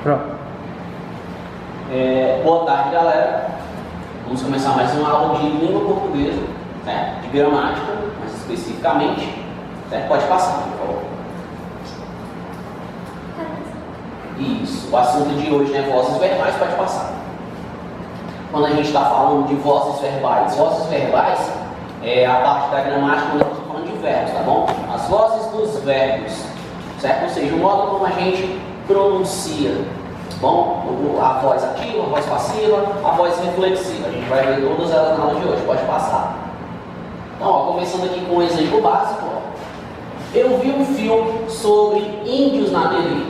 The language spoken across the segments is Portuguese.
Pronto. Boa tarde, galera. Vamos começar mais uma aula de língua portuguesa, certo? De gramática, mais especificamente. Certo? Pode passar, por favor. Isso. O assunto de hoje é vozes verbais. Pode passar. Quando a gente está falando de vozes verbais é a parte da gramática quando a gente está falando de verbos, tá bom? As vozes dos verbos, certo? Ou seja, o modo como a gente pronuncia, bom? A voz ativa, a voz passiva, a voz reflexiva. A gente vai ver todas elas na aula de hoje, pode passar. Então, ó, começando aqui com um exemplo básico, ó. Eu vi um filme sobre índios na TV.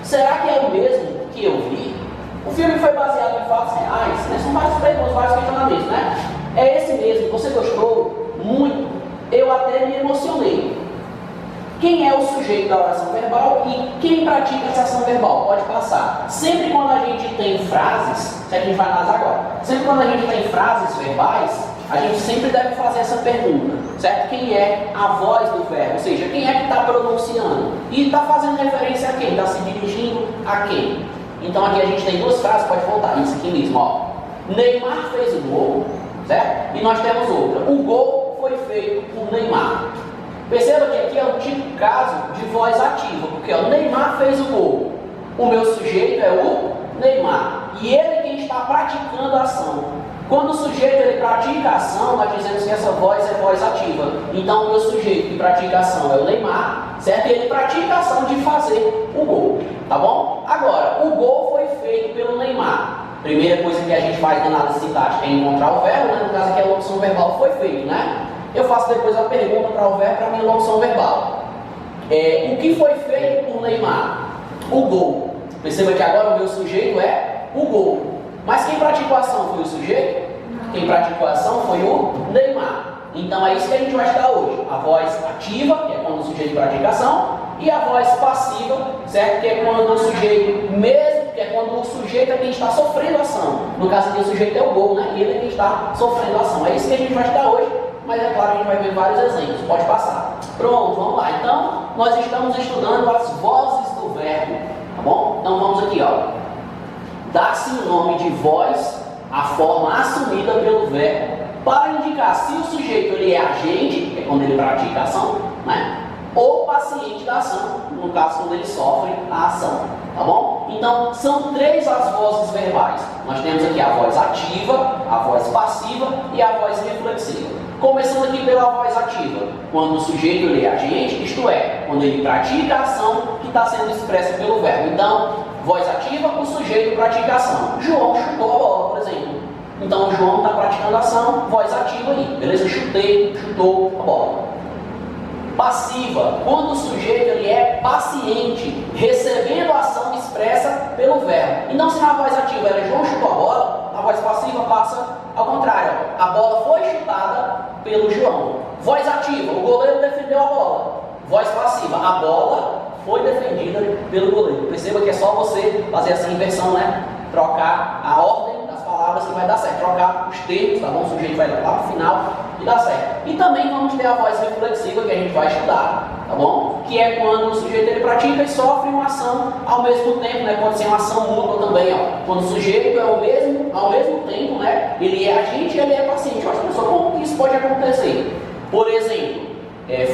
Será que é o mesmo que eu vi? O filme foi baseado em fatos reais, né? São vários perguntas, vários questionamentos, né? É esse mesmo, você gostou? Muito. Eu até me emocionei. Quem é o sujeito da oração verbal e quem pratica essa ação verbal? Pode passar. Sempre quando a gente tem frases, que a gente vai analisar agora, sempre quando a gente tem frases verbais, a gente sempre deve fazer essa pergunta, certo? Quem é a voz do verbo? Ou seja, quem é que está pronunciando? E está fazendo referência a quem? Está se dirigindo a quem? Então aqui a gente tem duas frases, pode voltar, isso aqui mesmo, ó. Neymar fez o gol, certo? E nós temos outra. O gol foi feito por Neymar. Perceba que aqui é um típico caso de voz ativa, porque o Neymar fez o gol. O meu sujeito é o Neymar. E ele é quem está praticando a ação. Quando o sujeito ele pratica a ação, nós dizemos que essa voz é voz ativa. Então o meu sujeito que pratica a ação é o Neymar, certo? E ele pratica a ação de fazer o gol, tá bom? Agora, o gol foi feito pelo Neymar. Primeira coisa que a gente faz na análise sintática é encontrar o verbo, né? No caso aqui a locução verbal foi feito, né? Eu faço depois a pergunta para o verbo, para a minha locução verbal. O que foi feito por Neymar? O gol. Perceba que agora o meu sujeito é o gol. Mas quem praticou a ação foi o sujeito? Quem praticou a ação foi o Neymar. Então é isso que a gente vai estudar hoje. A voz ativa, que é quando o sujeito pratica a ação, e a voz passiva, certo? Que é quando o sujeito mesmo, que é quando o sujeito é quem está sofrendo a ação. No caso aqui o sujeito é o gol, né? E ele é quem está sofrendo a ação. É isso que a gente vai estudar hoje. Mas é claro, a gente vai ver vários exemplos, pode passar. Pronto, vamos lá. Então, nós estamos estudando as vozes do verbo, tá bom? Então vamos aqui, ó. Dá-se o nome de voz à forma assumida pelo verbo para indicar se o sujeito ele é agente, que é quando ele pratica a ação, né? Ou paciente da ação, no caso quando ele sofre a ação, tá bom? Então, são três as vozes verbais. Nós temos aqui a voz ativa, a voz passiva e a voz reflexiva. Começando aqui pela voz ativa, quando o sujeito ele é agente, isto é, quando ele pratica a ação que está sendo expressa pelo verbo. Então, voz ativa, o sujeito pratica a ação. João chutou a bola, por exemplo. Então, o João está praticando a ação, voz ativa aí, beleza? Chutei, chutou a bola. Passiva, quando o sujeito ele é paciente, recebendo a ação expressa pelo verbo. Então, se na voz ativa era João chutou a bola, a voz passiva passa ao contrário. A bola foi chutada pelo João. Voz ativa, o goleiro defendeu a bola. Voz passiva, a bola foi defendida pelo goleiro. Perceba que é só você fazer essa inversão, né? Trocar a ordem das palavras que vai dar certo. Trocar os termos, tá bom? O sujeito vai lá para o final e dá certo. E também vamos ter a voz reflexiva que a gente vai estudar, tá bom? Que é quando o sujeito ele pratica e sofre uma ação ao mesmo tempo, né? Pode ser uma ação mútua também, ó. Quando o sujeito é o mesmo, ao mesmo tempo, né? Ele é agente e ele é paciente. Olha, pessoal, como que isso pode acontecer? Por exemplo,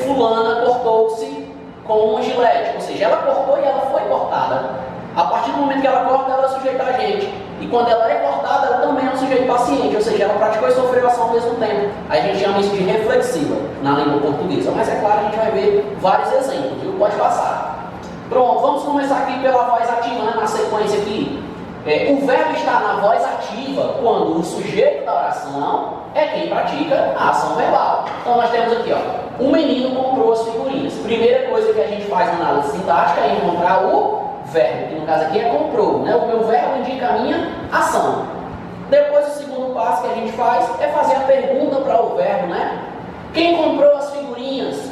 fulana cortou-se com um gilete, ou seja, ela cortou e ela foi cortada. A partir do momento que ela corta, ela é sujeita a agente. E quando ela é cortada, ela também é um sujeito paciente, ou seja, ela praticou e sofreu ação ao mesmo tempo. A gente chama isso de reflexiva na língua portuguesa. Mas é claro, a gente vai ver vários exemplos, viu? Pode passar. Pronto, vamos começar aqui pela voz ativa, né? Na sequência aqui. O verbo está na voz ativa quando o sujeito da oração é quem pratica a ação verbal. Então nós temos aqui, ó, o menino comprou as figurinhas. Primeira coisa que a gente faz na análise sintática é encontrar o verbo, que no caso aqui é comprou, né? O meu verbo indica a minha ação. Depois o segundo passo que a gente faz é fazer a pergunta para o verbo, né? Quem comprou as figurinhas?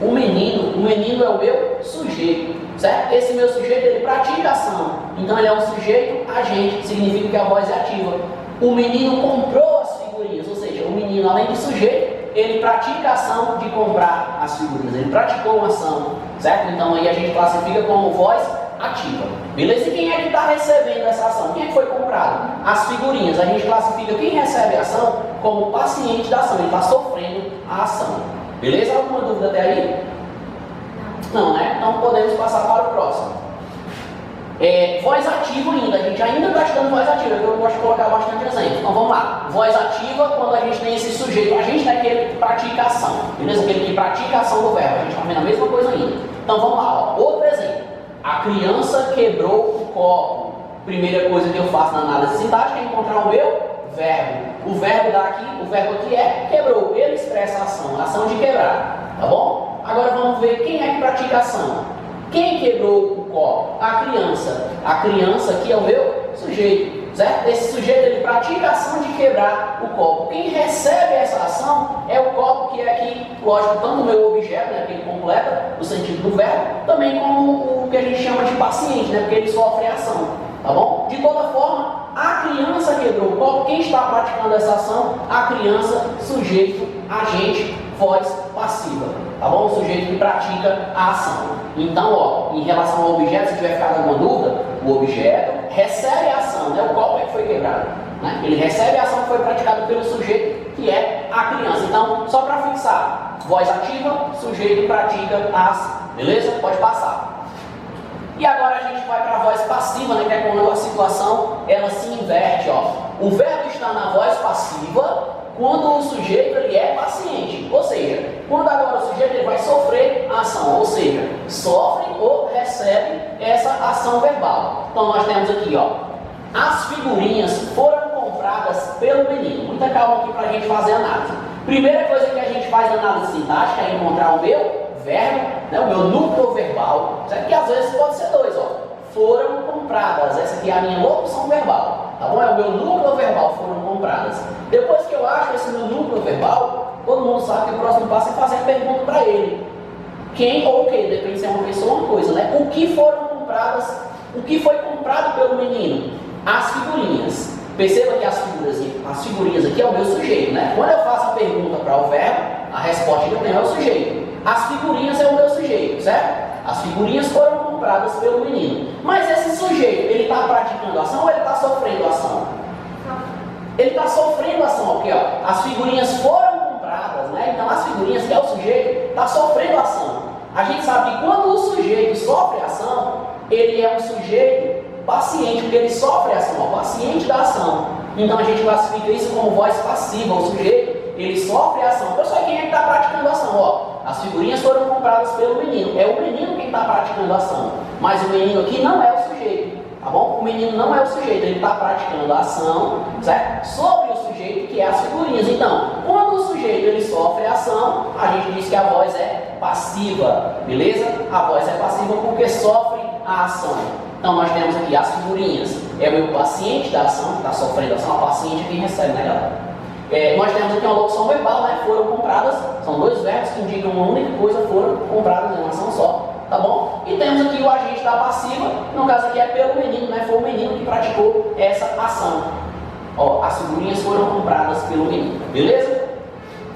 O menino é o meu sujeito, certo? Esse meu sujeito ele pratica a ação, então ele é um sujeito agente, que significa que a voz é ativa. O menino comprou as figurinhas, ou seja, o menino além de sujeito, ele pratica a ação de comprar as figurinhas, ele praticou uma ação, certo? Então aí a gente classifica como voz ativa. Beleza? E quem é que está recebendo essa ação? Quem é que foi comprado? As figurinhas. A gente classifica quem recebe a ação como paciente da ação. Ele está sofrendo a ação. Beleza? Alguma dúvida até aí? Não, né? Então podemos passar para o próximo. Voz ativa ainda. A gente ainda está estudando voz ativa. Eu gosto de colocar bastante exemplo. Então vamos lá. Voz ativa quando a gente tem esse sujeito. A gente é aquele que pratica a ação. Beleza? Aquele que pratica a ação do verbo. A gente está vendo a mesma coisa ainda. Então vamos lá. Ó. Outro exemplo. A criança quebrou o copo. Primeira coisa que eu faço na análise sintática é encontrar o meu verbo. O verbo daqui, o verbo aqui é quebrou. Ele expressa a ação de quebrar. Tá bom? Agora vamos ver quem é que pratica a ação. Quem quebrou o copo? A criança. A criança aqui é o meu sujeito. Certo? Esse sujeito ele pratica a ação de quebrar o copo. Quem recebe essa ação é o copo, que é aqui, lógico, tanto o meu objeto, né, que ele completa o sentido do verbo, também como o que a gente chama de paciente, né, porque ele sofre a ação. Tá bom? De toda forma, a criança quebrou o copo. Quem está praticando essa ação? A criança, sujeito, agente, voz passiva. Tá bom? O sujeito que pratica a ação. Então, ó, em relação ao objeto, se tiver ficado alguma dúvida, o objeto recebe a ação, né? O copo é que foi quebrado. Né? Ele recebe a ação que foi praticada pelo sujeito, que é a criança. Então, só para fixar, voz ativa, sujeito pratica a ação. Beleza? Pode passar. E agora a gente vai para a voz passiva, né, que é quando a situação ela se inverte. Ó. O verbo está na voz passiva quando o sujeito ele é paciente. Ou seja, quando agora o sujeito ele vai sofrer a ação. Ou seja, sofre ou recebe essa ação verbal. Então nós temos aqui, ó, as figurinhas foram compradas pelo menino. Muita calma aqui para a gente fazer a análise. Primeira coisa que a gente faz na análise sintática é encontrar o meu verbo, né, o meu núcleo verbal, certo? Que às vezes pode ser dois, ó. Foram compradas, essa aqui é a minha locução verbal, tá bom? É o meu núcleo verbal, foram compradas. Depois que eu acho esse meu núcleo verbal, todo mundo sabe que o próximo passo é fazer a pergunta para ele. Quem ou o que, depende se é uma pessoa ou uma coisa, né? O que foram compradas, o que foi comprado pelo menino? As figurinhas. Perceba que as figurinhas aqui é o meu sujeito, né? Quando eu faço a pergunta para o verbo, a resposta que eu tenho é o sujeito. As figurinhas é o meu sujeito, certo? As figurinhas foram compradas pelo menino. Mas esse sujeito, ele está praticando a ação ou ele está sofrendo a ação? Ele está sofrendo a ação, ok? Ó. As figurinhas foram compradas, né? Então as figurinhas, que é o sujeito, está sofrendo a ação. A gente sabe que quando o sujeito sofre a ação, ele é um sujeito paciente, porque ele sofre a ação, ó, paciente da ação. Então a gente classifica isso como voz passiva, o sujeito, ele sofre a ação. Pessoal, quem é que está praticando a ação? Ó, as figurinhas foram compradas pelo menino. É o menino quem está praticando a ação. Mas o menino aqui não é o sujeito. Tá bom? O menino não é o sujeito. Ele está praticando a ação, certo? Sobre o sujeito, que é as figurinhas. Então, quando o sujeito ele sofre a ação, a gente diz que a voz é passiva. Beleza? A voz é passiva porque sofre a ação. Então, nós temos aqui as figurinhas. É o meu paciente da ação, que está sofrendo a ação. A paciente é quem recebe, né, galera? Nós temos aqui uma locução verbal, né? Foram compradas, são dois verbos que indicam uma única coisa, foram compradas em uma ação só, tá bom? E temos aqui o agente da passiva, no caso aqui é pelo menino, né? Foi o menino que praticou essa ação. Ó, as figurinhas foram compradas pelo menino, beleza?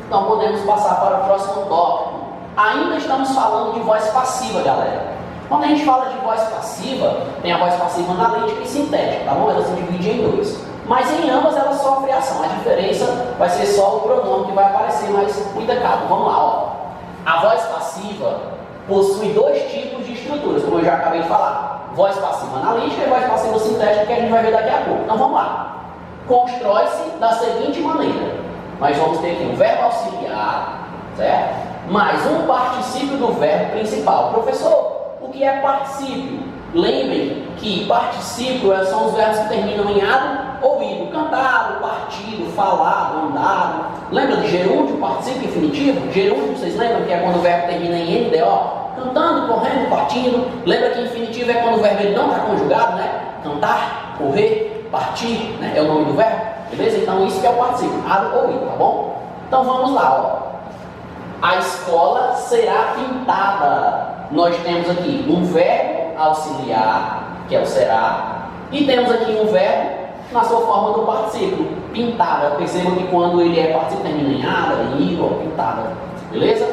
Então podemos passar para o próximo tópico. Ainda estamos falando de voz passiva, galera. Quando a gente fala de voz passiva, tem a voz passiva analítica e sintética, tá bom? Ela se divide em dois. Mas em ambas elas sofrem ação. A diferença vai ser só o pronome que vai aparecer, mas cuida calma. Vamos lá, ó. A voz passiva possui dois tipos de estruturas, como eu já acabei de falar. Voz passiva analítica e voz passiva sintética, que a gente vai ver daqui a pouco. Então vamos lá. Constrói-se da seguinte maneira. Nós vamos ter aqui um verbo auxiliar, certo? Mais um particípio do verbo principal. Professor, o que é particípio? Lembrem que particípio são os verbos que terminam em ado ou ido. Cantado, partido, falado, andado. Lembra de gerúndio, particípio infinitivo? Gerúndio, vocês lembram que é quando o verbo termina em NDO? Cantando, correndo, partindo. Lembra que infinitivo é quando o verbo ele não está conjugado, né? Cantar, correr, partir, né? É o nome do verbo. Beleza? Então isso que é o particípio, ado ou ido, tá bom? Então vamos lá, ó. A escola será pintada. Nós temos aqui um verbo auxiliar, que é o será, e temos aqui um verbo na sua forma do particípio, pintada. Perceba que quando ele é particípio termina em ada, em ido, pintada. Beleza?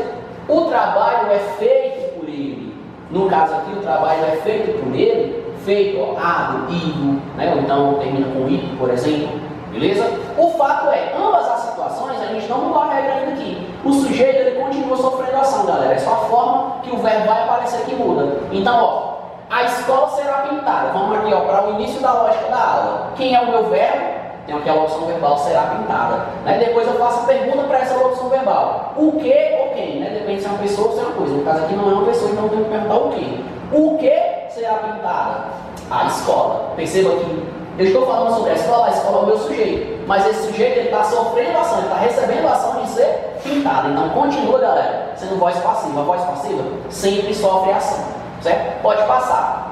O trabalho é feito por ele. No caso aqui, o trabalho é feito por ele, feito, ó, ado, ido, né? Ou então termina com ido, por exemplo, beleza? O fato é, ambas as situações, a gente não mudou a regra ainda aqui. O sujeito, ele continua sofrendo ação, galera. É só a forma que o verbo vai aparecer que muda. Então, ó, a escola será pintada. Vamos aqui, ó, para o início da lógica da aula. Quem é o meu verbo? Tem aqui a locução verbal, será pintada. Né? Depois eu faço a pergunta para essa locução verbal. O que ou quem? Né? Depende se é uma pessoa ou se é uma coisa. No caso aqui não é uma pessoa, então eu tenho que perguntar o que. O que será pintada? A escola. Perceba que eu estou falando sobre a escola é o meu sujeito. Mas esse sujeito está sofrendo ação, ele está recebendo a ação de ser pintado. Então continua, galera, sendo voz passiva. A voz passiva sempre sofre ação. Certo? Pode passar.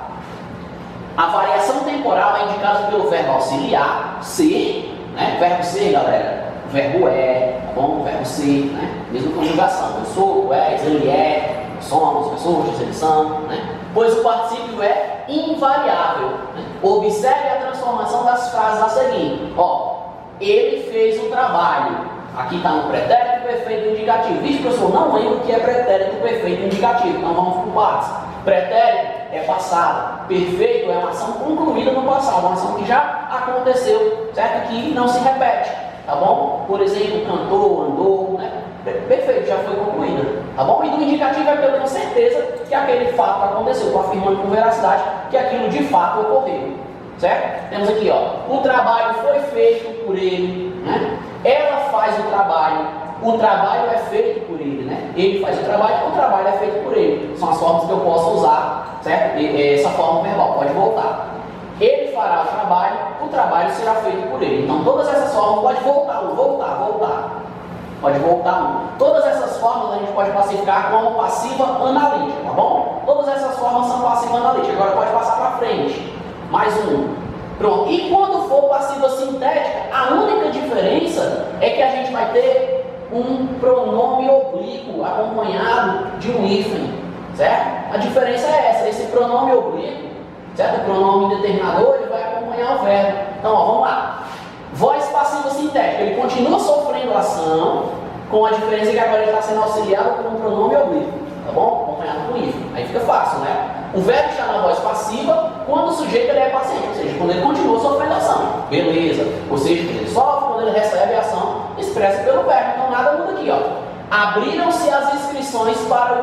A variação temporal é indicada pelo verbo auxiliar, ser, né? Verbo ser, galera, o verbo é, tá bom? O verbo ser, né? Mesma conjugação, eu sou, tu és, ele é, somos, pessoas, eles são, né? Pois o particípio é invariável. Né? Observe a transformação das frases a seguir. Ó, ele fez o trabalho. Aqui está no pretérito perfeito indicativo. Vixe, professor, não lembro o que é pretérito perfeito indicativo. Então vamos por partes. Pretérito é passado. Perfeito é uma ação concluída no passado, uma ação que já aconteceu, certo? Que não se repete, tá bom? Por exemplo, cantou, andou, né? Perfeito, já foi concluída, tá bom? E do indicativo é porque eu tenho certeza que aquele fato aconteceu. Estou afirmando com veracidade que aquilo de fato ocorreu, certo? Temos aqui, ó, o trabalho foi feito por ele, né? Ela faz o trabalho é feito por ele, né? Ele faz o trabalho é feito por ele. São as formas que eu posso usar, certo? Essa forma verbal, pode voltar. Ele fará o trabalho será feito por ele. Então, todas essas formas, pode voltar. Pode voltar. Todas essas formas a gente pode classificar como passiva analítica, tá bom? Todas essas formas são passiva analítica. Agora pode passar para frente. Mais um. Pronto. E quando for passiva sintética, a única diferença é que a gente vai ter um pronome oblíquo acompanhado de um hífen, certo? A diferença é essa, esse pronome oblíquo, certo? O pronome indeterminador, ele vai acompanhar o verbo. Então, ó, vamos lá. Voz passiva sintética, ele continua sofrendo ação, com a diferença que agora ele está sendo auxiliado por um pronome oblíquo, tá bom? Acompanhado por hífen. Aí fica fácil, né? O verbo está na voz passiva quando o sujeito ele é paciente, ou seja, quando ele continua sofrendo ação. Beleza. Ou seja, quando ele sofre, quando ele recebe a ação, expressa pelo verbo. Então nada muda aqui, ó. Abriram-se as inscrições para o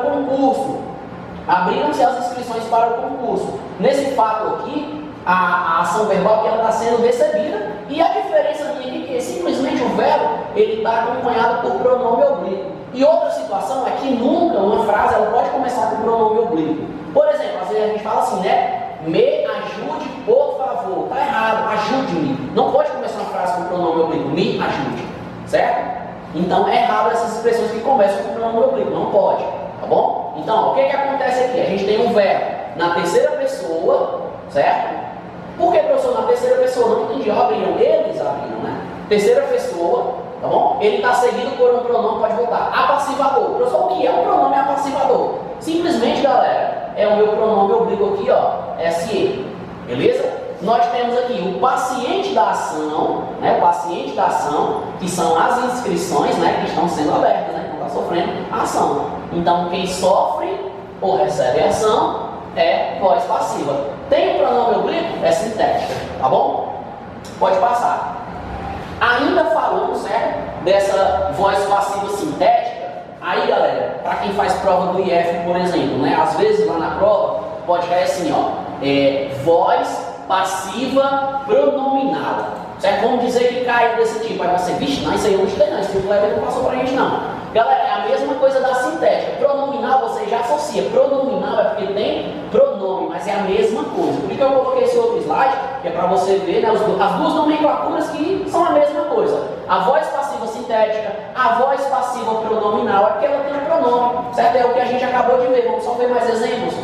concurso. Nesse fato aqui, a ação verbal que ela está sendo recebida, e a diferença minha aqui é que simplesmente o verbo ele está acompanhado por pronome oblíquo. E outra situação é que nunca uma frase ela pode começar com pronome oblíquo. Por exemplo, às vezes a gente fala assim, né? Me ajude, por favor. Tá errado, ajude-me. Não pode começar uma frase com pronome oblíquo, me ajude, certo? Então é errado essas expressões que começam com pronome oblíquo, não pode, tá bom? Então, o que acontece aqui? A gente tem um verbo na terceira pessoa, certo? Por que, professor, na terceira pessoa? Não entendi, eles abriram, né? Terceira pessoa, tá bom? Ele está seguido por um pronome, pode voltar. Apassivador. Professor, o que é um pronome apassivador? Simplesmente, galera, é o meu pronome oblíquo aqui, ó, SE, beleza? Nós temos aqui o paciente da ação, né? O paciente da ação, que são as inscrições, né? Que estão sendo abertas, né? Que estão sofrendo a ação. Então, quem sofre ou recebe a ação é voz passiva. Tem o pronome oblíquo? É sintética, tá bom? Pode passar. Ainda falando, certo? Dessa voz passiva sintética. Aí, galera, para quem faz prova do IF, por exemplo, né? Às vezes lá na prova pode cair assim, ó, voz passiva pronominal, certo? Vamos dizer que cai desse tipo. Aí você, vixe, não, isso aí eu não estudei não, esse tipo não passou pra gente não. Galera, é a mesma coisa da sintética. Pronominal você já associa. Pronominal é porque tem pronome, mas é a mesma coisa. Por isso que eu coloquei esse outro slide, que é para você ver, né, as duas nomenclaturas que são a mesma coisa. A voz passiva sintética, a voz passiva pronominal, é porque ela tem um pronome, certo? É o que a gente acabou de ver. Vamos só ver mais exemplos.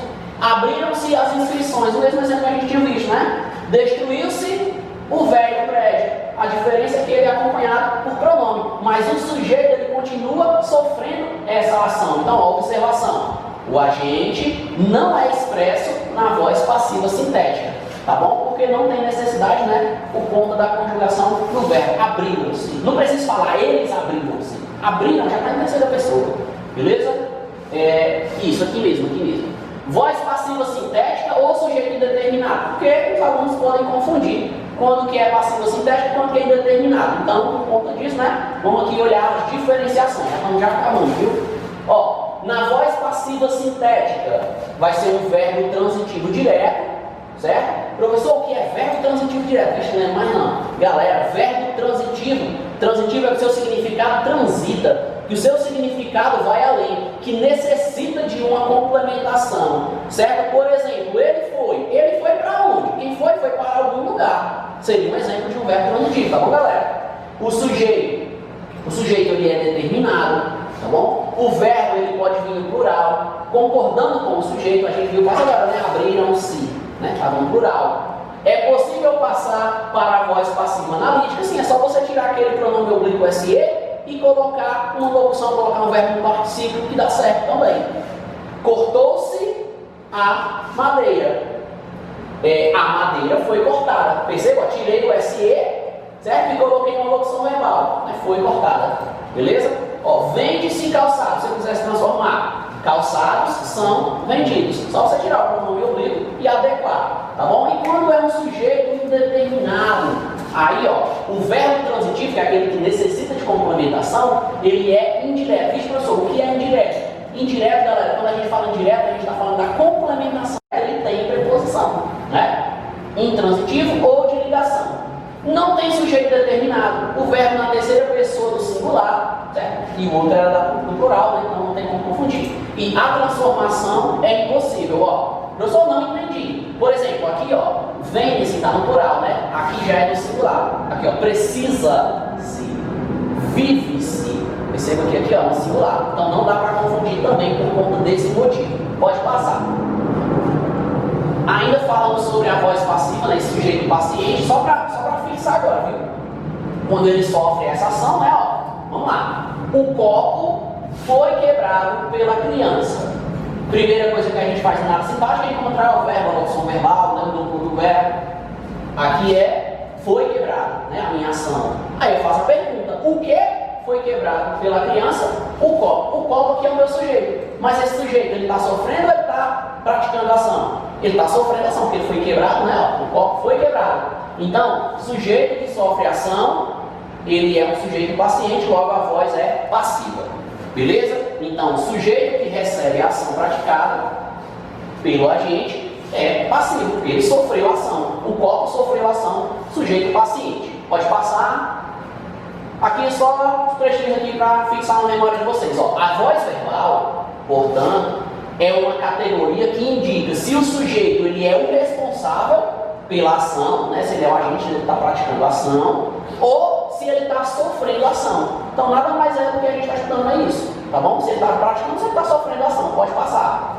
Abriram-se as inscrições, o mesmo exemplo que a gente tinha visto, né? Destruiu-se o velho prédio. A diferença é que ele é acompanhado por pronome, mas o sujeito ele continua sofrendo essa ação. Então, ó, observação: o agente não é expresso na voz passiva sintética, tá bom? Porque não tem necessidade, né? Por conta da conjugação do verbo. Abriram-se. Não precisa falar eles abriram-se. Abriram já está em terceira pessoa, beleza? Isso aqui mesmo, aqui mesmo. Voz passiva sintética ou sujeito indeterminado? Porque os alunos podem confundir quando que é passiva sintética e quando que é indeterminado. Então, por conta disso, né, vamos aqui olhar as diferenciações. Vamos já acabando, viu? Ó, na voz passiva sintética vai ser um verbo transitivo direto, certo? Professor, o que é verbo transitivo direto? Vixe, não é mais não. Galera, verbo transitivo. Transitivo é que o seu significado transita, que o seu significado vai além, que necessita de uma complementação, certo? Por exemplo, ele foi para onde? Quem foi para algum lugar. Seria um exemplo de um verbo transitivo, tá bom, galera? O sujeito ele é determinado, tá bom? O verbo ele pode vir no plural, concordando com o sujeito, a gente viu quase agora, né? Abriram-se, né? Estava no plural. É possível passar para a voz passiva analítica, sim, é só você tirar aquele pronome oblíquo SE e colocar uma locução, colocar um verbo no particípio que dá certo também. Cortou-se a madeira. A madeira foi cortada. Perceba? Tirei o SE, certo? E coloquei uma locução verbal. Foi cortada. Beleza? Ó, vende-se calçados. Se você quiser se transformar, calçados são vendidos. Só você tirar o pronome oblíquo e adequar. Tá bom? E quando é um sujeito indeterminado, aí ó, o verbo transitivo, que é aquele que necessita de complementação, ele é indireto. Vixe, professor, o que é indireto? Indireto, galera, quando a gente fala indireto, a gente está falando da complementação que ele tem em preposição, né? Intransitivo ou de ligação. Não tem sujeito determinado. O verbo na terceira pessoa do singular, certo? E o outro era do plural, né? Então não tem como confundir. E a transformação é impossível, ó. Professor, não entendi. Por exemplo, aqui, ó, vende-se, está no plural, né? Aqui já é no singular. Aqui, ó, precisa-se, vive-se. Perceba que aqui, ó, no singular. Então não dá para confundir também por conta desse motivo. Pode passar. Ainda falando sobre a voz passiva, né, esse sujeito paciente, só para fixar agora, viu? Quando ele sofre essa ação, né, ó, vamos lá. O copo foi quebrado pela criança. Primeira coisa que a gente faz na sintática é encontrar o verbo, a locução verbal, né, do verbo. Aqui foi quebrado, né, a minha ação. Aí eu faço a pergunta, o que foi quebrado pela criança? O copo. O copo aqui é o meu sujeito. Mas esse sujeito, ele está sofrendo ou ele está praticando a ação? Ele está sofrendo a ação, porque ele foi quebrado, né? O copo foi quebrado. Então, sujeito que sofre ação, ele é um sujeito paciente, logo a voz é passiva. Beleza? Então, o sujeito que recebe a ação praticada pelo agente é passivo, porque ele sofreu a ação. O copo sofreu a ação, sujeito paciente. Pode passar. Aqui só os trechinhos aqui para fixar na memória de vocês. Ó, a voz verbal, portanto, é uma categoria que indica se o sujeito ele é o responsável pela ação, né, se ele é o agente, ele está praticando a ação, ou se ele está sofrendo a ação. Então nada mais é do que a gente está estudando é isso, tá bom? Se ele está praticando, se ele está sofrendo a ação, pode passar.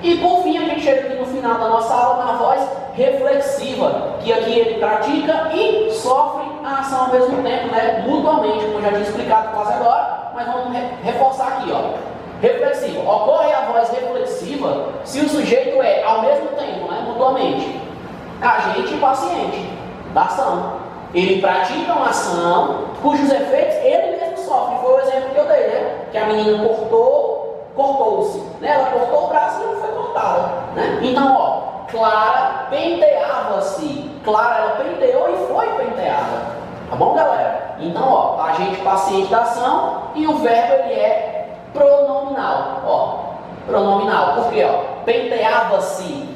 E por fim a gente chega aqui no final da nossa aula na voz reflexiva, que aqui ele pratica e sofre a ação ao mesmo tempo, né, mutuamente, como eu já tinha explicado quase agora, mas vamos reforçar aqui, ó. Reflexiva. Ocorre a voz reflexiva se o sujeito é, ao mesmo tempo, né, mutuamente, agente e paciente da ação. Ele pratica uma ação cujos efeitos ele mesmo sofre. Foi o exemplo que eu dei, né? Que a menina cortou-se. Né? Ela cortou o braço e não foi cortada. Né? Então, ó, Clara penteava-se. Clara, ela penteou e foi penteada. Tá bom, galera? Então, ó, agente paciente da ação e o verbo ele é pronominal, ó, pronominal, porque ó, penteava-se,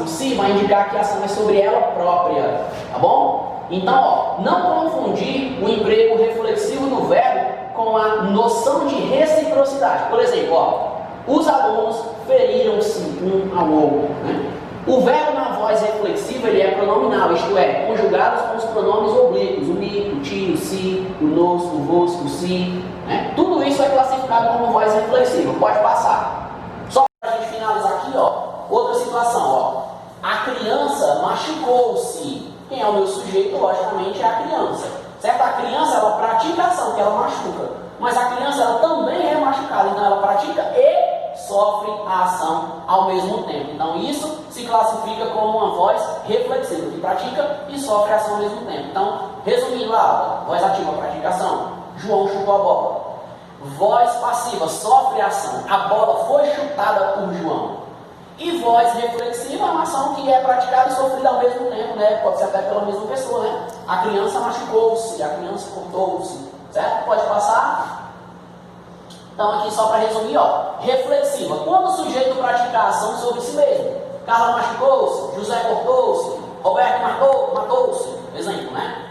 o si vai indicar que a ação é sobre ela própria, tá bom? Então, ó, não confundir o emprego reflexivo do verbo com a noção de reciprocidade. Por exemplo, ó, os alunos feriram-se um ao outro, né? O verbo na voz reflexiva ele é pronominal, isto é, conjugados com os pronomes oblíquos, o mi, o ti, o si, o nos, o vos, o si, né? Tudo isso é classificado como voz reflexiva, pode passar. Só para a gente finalizar aqui, ó, outra situação, ó, a criança machucou-se. Quem é o meu sujeito, logicamente, é a criança, certo? A criança, ela pratica a ação, que ela machuca, mas a criança, ela também é machucada, então ela pratica e sofre a ação ao mesmo tempo. Então isso se classifica como uma voz reflexiva, que pratica e sofre a ação ao mesmo tempo. Então, resumindo a aula, voz ativa, pratica ação. João chutou a bola. Voz passiva, sofre a ação. A bola foi chutada por João. E voz reflexiva é uma ação que é praticada e sofrida ao mesmo tempo, né? Pode ser até pela mesma pessoa, né? A criança machucou-se, a criança cortou-se, certo? Pode passar? Então aqui só para resumir, ó. Reflexiva. Quando o sujeito pratica a ação sobre si mesmo. Carla machucou-se, José cortou-se, Roberto matou-se. Exemplo, né?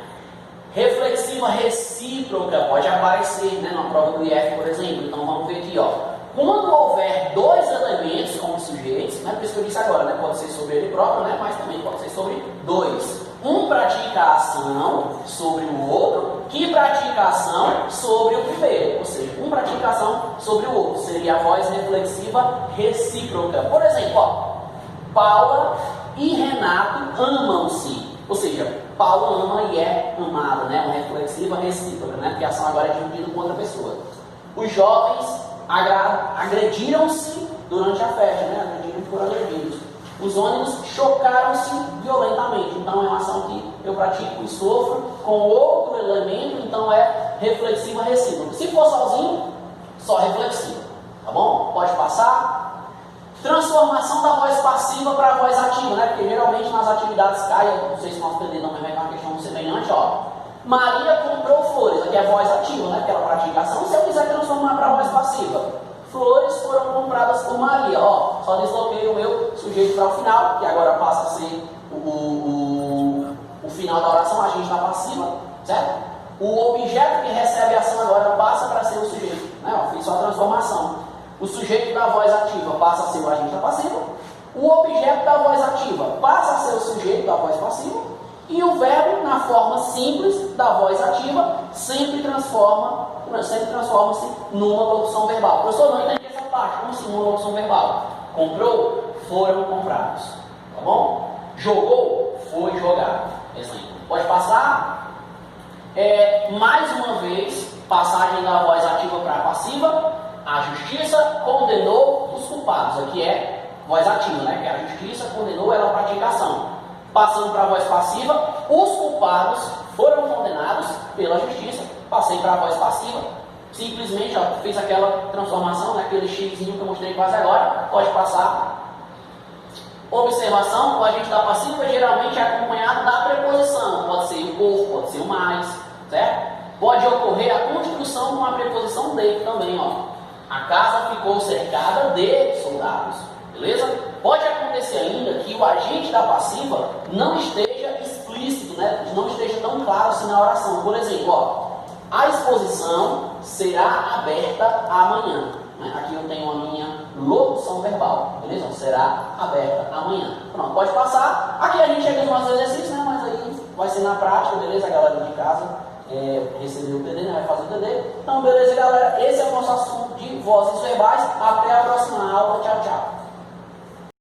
Reflexiva recíproca pode aparecer, né, na prova do IF, por exemplo. Então vamos ver aqui, ó. Quando houver dois elementos como sujeitos, né, por isso que eu disse agora, né, pode ser sobre ele próprio, né, mas também pode ser sobre dois. Um pratica a ação sobre o outro, que pratica a ação sobre o primeiro. Ou seja, um pratica a ação sobre o outro. Seria a voz reflexiva recíproca. Por exemplo, ó, Paula e Renato amam-se. Ou seja, Paula ama e é amada, né? Uma reflexiva recíproca, né? Porque a ação agora é dividida com outra pessoa. Os jovens agrediram-se durante a festa, né? Agrediram por agredidos. Os ônibus chocaram-se violentamente. Então é uma ação que eu pratico e sofro com outro elemento, então é reflexiva recíproca. Se for sozinho, só reflexiva. Tá bom? Pode passar. Transformação da voz passiva para a voz ativa, né? Porque geralmente nas atividades cai, não sei se nós entendemos, mas vai uma questão semelhante, ó. Maria comprou flores, aqui é a voz ativa, né? Aquela praticação. E se eu quiser transformar para a voz passiva? Flores foram compradas por Maria, ó. Só desloquei o meu sujeito para o final, que agora passa a ser o final da oração, a gente está passiva, certo? O objeto que recebe a ação agora passa para ser o sujeito, né? Ó, fiz só a transformação. O sujeito da voz ativa passa a ser o agente passivo. O objeto da voz ativa passa a ser o sujeito da voz passiva. E o verbo, na forma simples da voz ativa, sempre transforma-se numa locução verbal. Professor, não entendi essa parte. Como assim, uma locução verbal? Comprou, foram comprados. Tá bom? Jogou, foi jogado. Exemplo. Pode passar? Mais uma vez, passagem da voz ativa para a passiva. A justiça condenou os culpados. Aqui é voz ativa, né? Que a justiça condenou ela a praticação. Passando para a voz passiva, os culpados foram condenados pela justiça. Passei para a voz passiva. Simplesmente, ó, fiz aquela transformação, né? Aquele xizinho que eu mostrei quase agora. Pode passar. Observação, o agente da passiva geralmente é acompanhado da preposição. Pode ser o por, pode ser o mais, certo? Pode ocorrer a constituição com a preposição de também, ó. A casa ficou cercada de soldados, beleza? Pode acontecer ainda que o agente da passiva não esteja explícito, né? Não esteja tão claro assim na oração. Por exemplo, ó, a exposição será aberta amanhã. Né? Aqui eu tenho a minha locução verbal, beleza? Será aberta amanhã. Pronto, pode passar. Aqui a gente chega nos nossos exercícios, né? Mas aí vai ser na prática, beleza? A galera de casa recebeu o TD, né? Vai fazer o TD. Então, beleza, galera? Esse é o nosso assunto de vozes verbais. Até a próxima aula. Tchau, tchau.